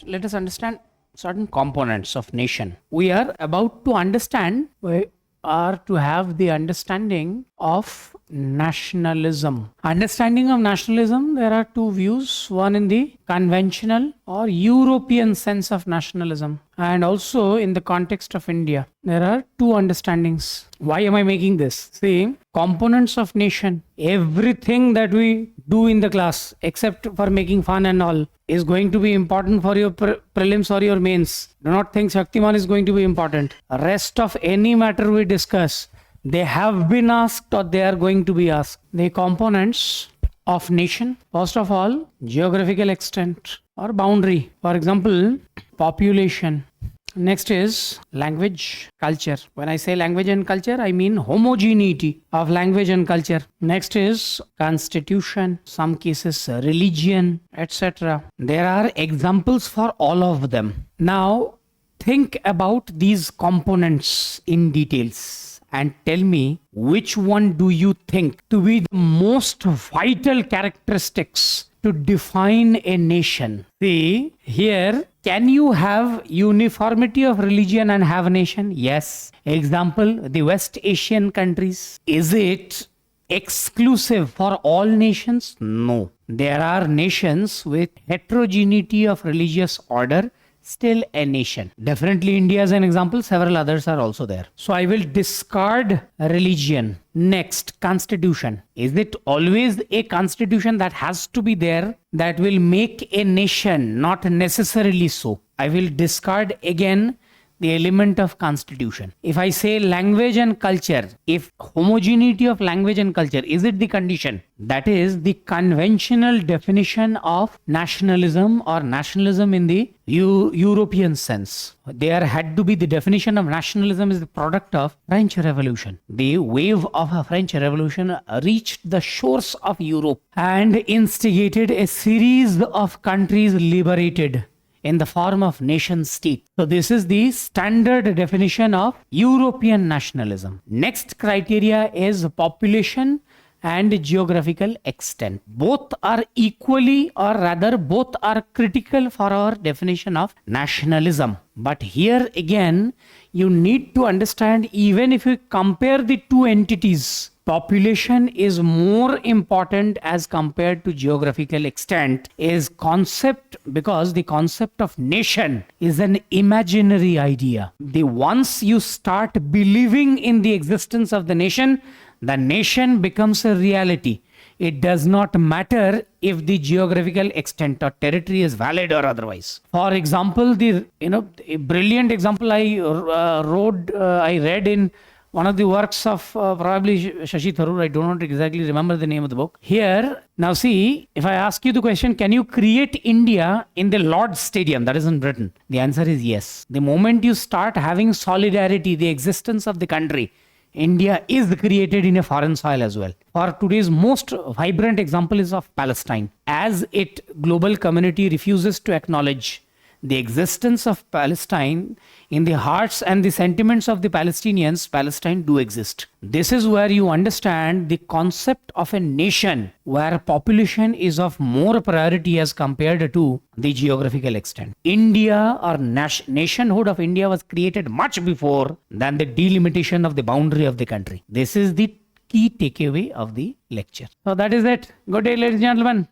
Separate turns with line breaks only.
let us understand certain components of nation. We are about to understand, we are to have the understanding of nationalism. Understanding of nationalism, there are two views, one in the conventional or European sense of nationalism, and also in the context of India. There are two understandings. Why am I making this? See, components of nation, everything that we do in the class, except for making fun and all, is going to be important for your prelims or your mains. Do not think Shaktiman is going to be important. Rest of any matter we discuss, they have been asked or they are going to be asked. The components of nation, first of all, geographical extent or boundary. For example, population. Next is language, culture. When I say language and culture, I mean homogeneity of language and culture. Next is constitution, some cases religion, etc. There are examples for all of them. Now, think about these components in details and tell me which one do you think to be the most vital characteristics to define a nation. See, here, can you have uniformity of religion and have a nation? Yes. Example, the West Asian countries. Is it exclusive for all nations? No. There are nations with heterogeneity of religious order, still a nation. Definitely India is an example, several others are also there. So I will discard religion. Next, constitution. Is it always a constitution that has to be there that will make a nation? Not necessarily so. I will discard again the element of constitution. If I say language and culture, if homogeneity of language and culture, is it the condition? That is the conventional definition of nationalism or nationalism in the European sense. There had to be the definition of nationalism is the product of French Revolution. The wave of a French Revolution reached the shores of Europe and instigated a series of countries liberated in the form of nation state. So this is the standard definition of European nationalism. Next criteria is population and geographical extent. Both are equally, or rather both are critical for our definition of nationalism. But here again, you need to understand, even if you compare the two entities, population is more important as compared to geographical extent is concept, because the concept of nation is an imaginary idea. Once you start believing in the existence of the nation becomes a reality. It does not matter if the geographical extent or territory is valid or otherwise. For example, a brilliant example I read in one of the works of probably Shashi Tharoor, I do not exactly remember the name of the book. Here, now see, if I ask you the question, can you create India in the Lord's Stadium, that is in Britain? The answer is yes. The moment you start having solidarity, the existence of the country, India is created in a foreign soil as well. For today's most vibrant example is of Palestine. As global community refuses to acknowledge the existence of Palestine in the hearts and the sentiments of the Palestinians, Palestine do exist. This is where you understand the concept of a nation where population is of more priority as compared to the geographical extent. India or nationhood of India was created much before than the delimitation of the boundary of the country. This is the key takeaway of the lecture. So that is it. Good day, ladies and gentlemen.